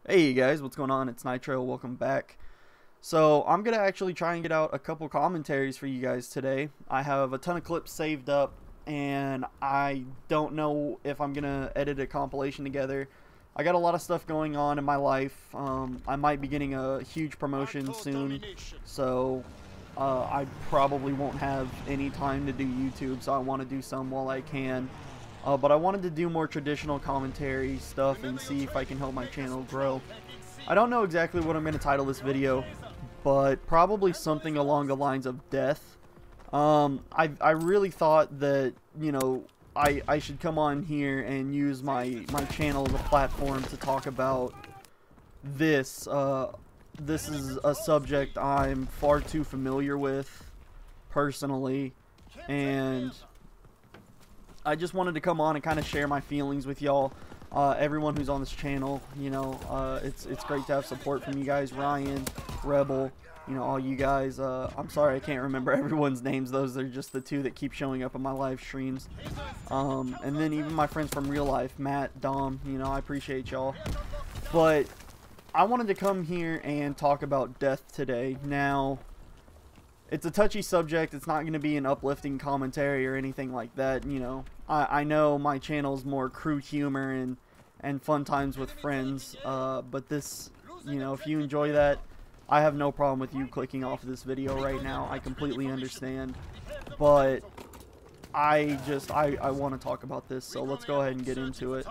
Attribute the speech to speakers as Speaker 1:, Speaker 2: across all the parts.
Speaker 1: Hey you guys, what's going on? It's Nitro, welcome back. So I'm gonna actually try and get out a couple commentaries for you guys today. I have a ton of clips saved up and I don't know if I'm gonna edit a compilation together. I got a lot of stuff going on in my life. I might be getting a huge promotion soon, so I probably won't have any time to do YouTube, so I want to do some while I can. But I wanted to do more traditional commentary stuff and see if I can help my channel grow. I don't know exactly what I'm going to title this video, but probably something along the lines of death. I really thought that, I should come on here and use my channel as a platform to talk about this. This is a subject I'm far too familiar with, personally, and I just wanted to come on and kind of share my feelings with y'all. Everyone who's on this channel, it's great to have support from you guys. Ryan, Rebel, all you guys. I'm sorry I can't remember everyone's names. Those are just the two that keep showing up in my live streams. And then even my friends from real life, Matt, Dom, I appreciate y'all. But I wanted to come here and talk about death today. Now, it's a touchy subject. It's not going to be an uplifting commentary or anything like that. I know my channel's more crude humor and fun times with friends, but this, if you enjoy that, I have no problem with you clicking off of this video right now. I completely understand, but I want to talk about this, so let's go ahead and get into it.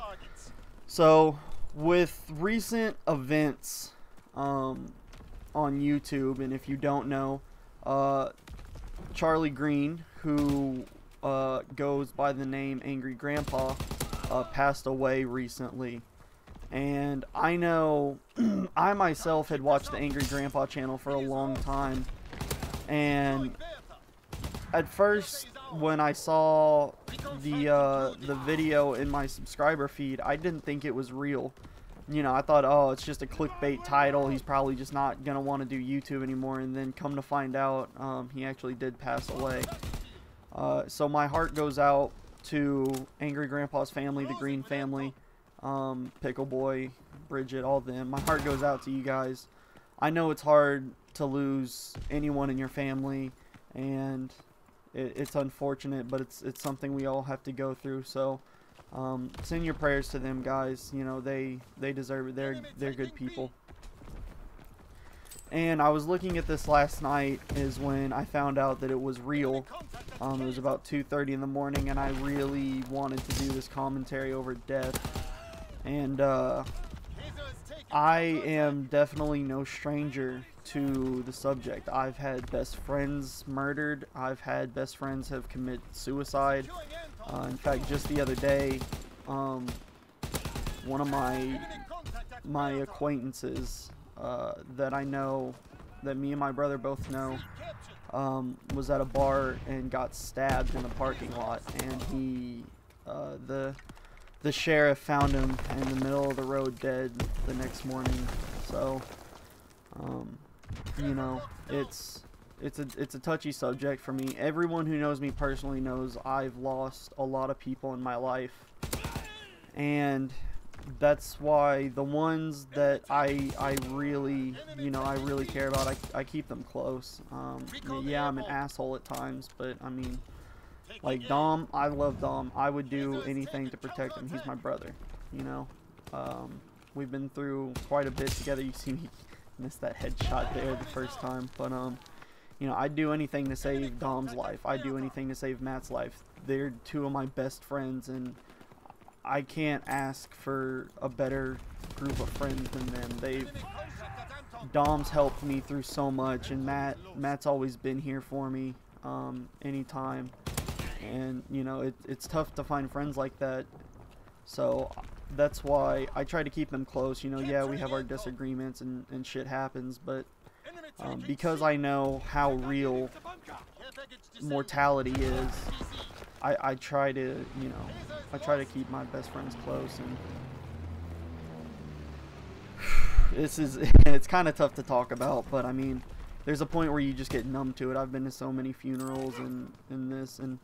Speaker 1: So with recent events on YouTube, and if you don't know, Charlie Green, who goes by the name Angry Grandpa, passed away recently. And I know I myself had watched the Angry Grandpa channel for a long time, and at first when I saw the video in my subscriber feed, I didn't think it was real. I thought, oh, it's just a clickbait title. He's probably just not going to want to do YouTube anymore. And then come to find out, he actually did pass away. So my heart goes out to Angry Grandpa's family, the Green family, Pickle Boy, Bridget, all of them. My heart goes out to you guys. I know it's hard to lose anyone in your family, and it's unfortunate, but it's something we all have to go through. So send your prayers to them, guys. They deserve it. They're good people. And I was looking at this last night is when I found out that it was real. It was about 2:30 in the morning, and I really wanted to do this commentary over death. And I am definitely no stranger to the subject. I've had best friends murdered. I've had best friends have committed suicide. In fact, just the other day, one of my acquaintances that I know, that me and my brother both know, was at a bar and got stabbed in the parking lot, and he, the sheriff found him in the middle of the road dead the next morning. So, it's a touchy subject for me. Everyone who knows me personally knows I've lost a lot of people in my life, and that's why the ones that I really care about, I keep them close. Yeah, I'm an asshole at times, but I mean, like Dom, I love Dom. I would do anything to protect him. He's my brother, we've been through quite a bit together. You see me miss that headshot there the first time, but I'd do anything to save Dom's life. I'd do anything to save Matt's life. They're two of my best friends, and I can't ask for a better group of friends than them. Dom's helped me through so much, and Matt's always been here for me anytime. And it's tough to find friends like that. So that's why I try to keep them close. Yeah, we have our disagreements and shit happens, but because I know how real mortality is, I try to, keep my best friends close. And it's kind of tough to talk about, but I mean, there's a point where you just get numb to it. I've been to so many funerals and this, and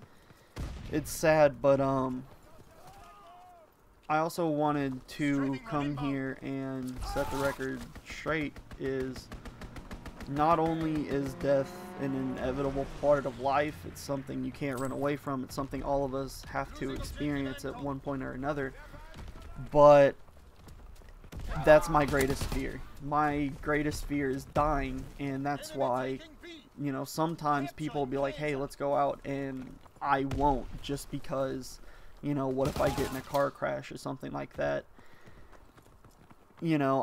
Speaker 1: it's sad, but I also wanted to come here and set the record straight is not only is death an inevitable part of life, it's something you can't run away from, it's something all of us have to experience at one point or another, but that's my greatest fear. My greatest fear is dying, and that's why, you know, sometimes people will be like, hey, let's go out, and I won't, just because, you know, what if I get in a car crash or something like that. You know,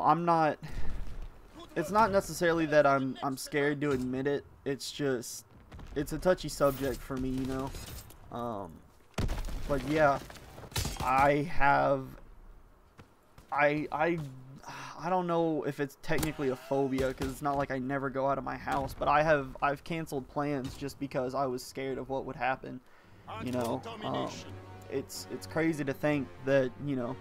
Speaker 1: it's not necessarily that I'm scared to admit it, it's just, it's a touchy subject for me, you know. But yeah, I don't know if it's technically a phobia, because it's not like I never go out of my house, but I've canceled plans just because I was scared of what would happen, you know. It's crazy to think that, you know,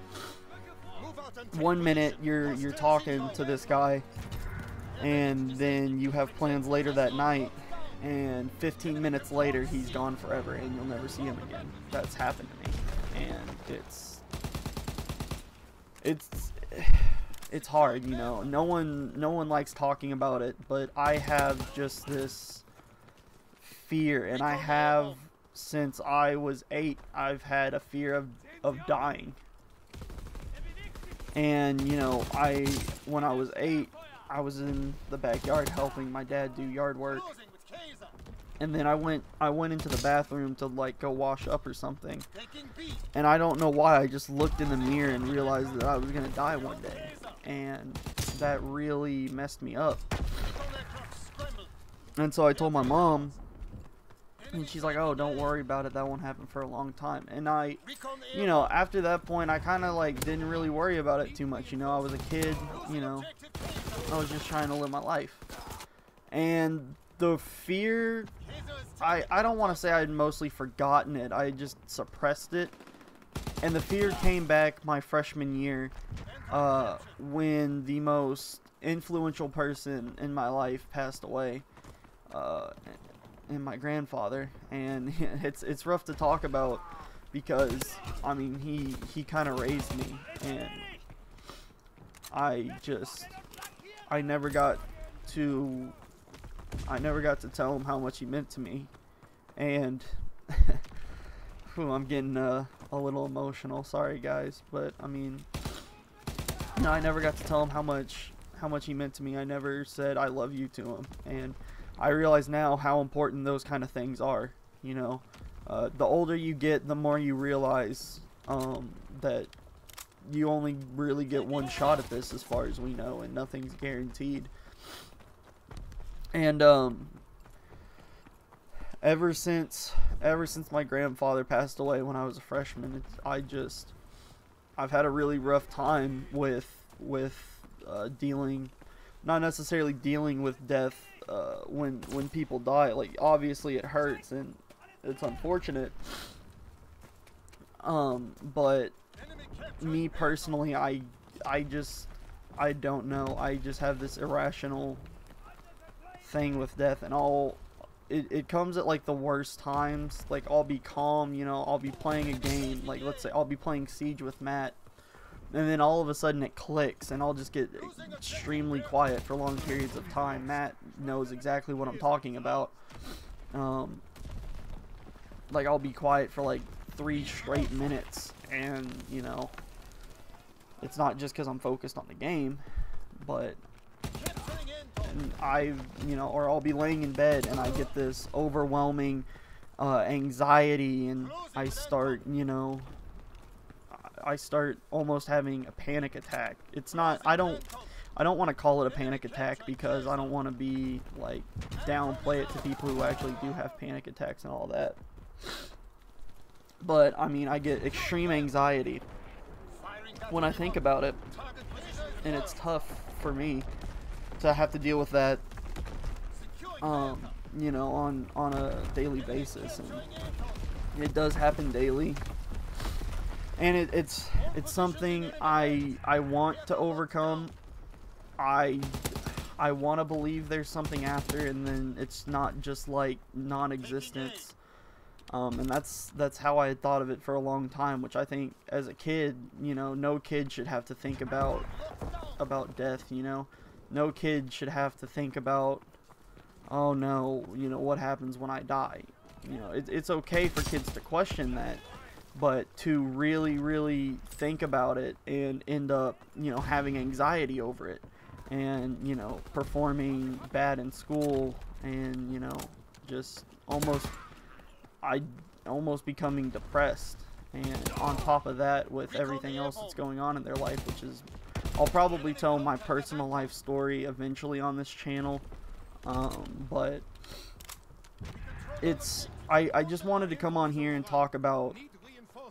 Speaker 1: one minute you're talking to this guy, and then you have plans later that night, and 15 minutes later he's gone forever and you'll never see him again. That's happened to me, and it's hard, you know. No one likes talking about it, but I have just this fear, and I have since I was 8. I've had a fear of dying. And, you know, when I was 8, I was in the backyard helping my dad do yard work, and then I went into the bathroom to like go wash up or something, and I don't know why I just looked in the mirror and realized that I was gonna die one day, and that really messed me up. And so I told my mom, and she's like, oh, don't worry about it, that won't happen for a long time. And I, you know, after that point, I kind of like didn't really worry about it too much, you know. I was a kid, you know, I was just trying to live my life. And the fear, I don't want to say I had mostly forgotten it, I just suppressed it. And the fear came back my freshman year, when the most influential person in my life passed away, and my grandfather. And it's rough to talk about, because I mean he kind of raised me, and I never got to tell him how much he meant to me. And I'm getting a little emotional, sorry guys, but I mean, no, I never got to tell him how much he meant to me. I never said I love you to him, and I realize now how important those kind of things are, you know. The older you get, the more you realize that you only really get one shot at this, as far as we know, and nothing's guaranteed. And ever since my grandfather passed away when I was a freshman, I've had a really rough time with dealing, not necessarily dealing with death when people die. Like, obviously it hurts and it's unfortunate, but me personally, I don't know, I just have this irrational thing with death, and it comes at like the worst times. Like, I'll be calm, you know, I'll be playing a game, like let's say I'll be playing Siege with Matt, and then all of a sudden it clicks and I'll just get extremely quiet for long periods of time. Matt knows exactly what I'm talking about. Like, I'll be quiet for like 3 straight minutes, and you know, it's not just because I'm focused on the game, but you know, or I'll be laying in bed and I get this overwhelming anxiety, and I start, you know, I start almost having a panic attack. It's not, I don't want to call it a panic attack, because I don't want to be like downplay it to people who actually do have panic attacks and all that. But I mean, I get extreme anxiety when I think about it, and it's tough for me to have to deal with that, you know, on a daily basis, and it does happen daily, and it's something I want to overcome. I want to believe there's something after, and then it's not just like non-existence. And that's how I had thought of it for a long time, which I think as a kid, you know, no kid should have to think about death, you know. No kid should have to think about, oh no, you know, what happens when I die. You know, it's okay for kids to question that, but to really, really think about it and end up, you know, having anxiety over it, and, you know, performing bad in school, and, you know, just almost becoming depressed, and on top of that with everything else that's going on in their life, which is, I'll probably tell my personal life story eventually on this channel, but it's, I just wanted to come on here and talk about,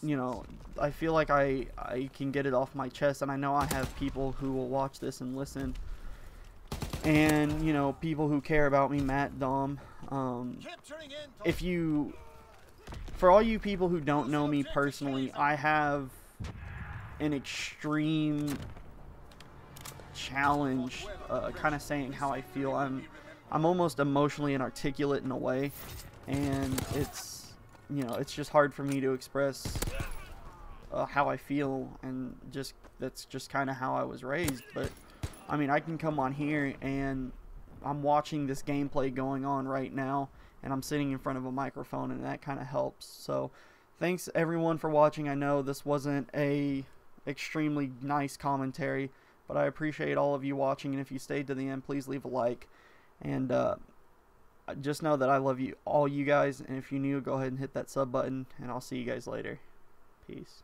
Speaker 1: you know, I feel like I can get it off my chest, and I know I have people who will watch this and listen, and, you know, people who care about me, Matt, Dom, for all you people who don't know me personally, I have an extreme challenge, kind of saying how I feel. I'm almost emotionally inarticulate in a way, and it's, you know, it's just hard for me to express how I feel, and just that's just kind of how I was raised. But I mean, I can come on here and I'm watching this gameplay going on right now, and I'm sitting in front of a microphone, and that kind of helps. So thanks everyone for watching. I know this wasn't a extremely nice commentary, but I appreciate all of you watching, and if you stayed to the end, please leave a like, and just know that I love you, all you guys, and if you're new, go ahead and hit that sub button, and I'll see you guys later. Peace.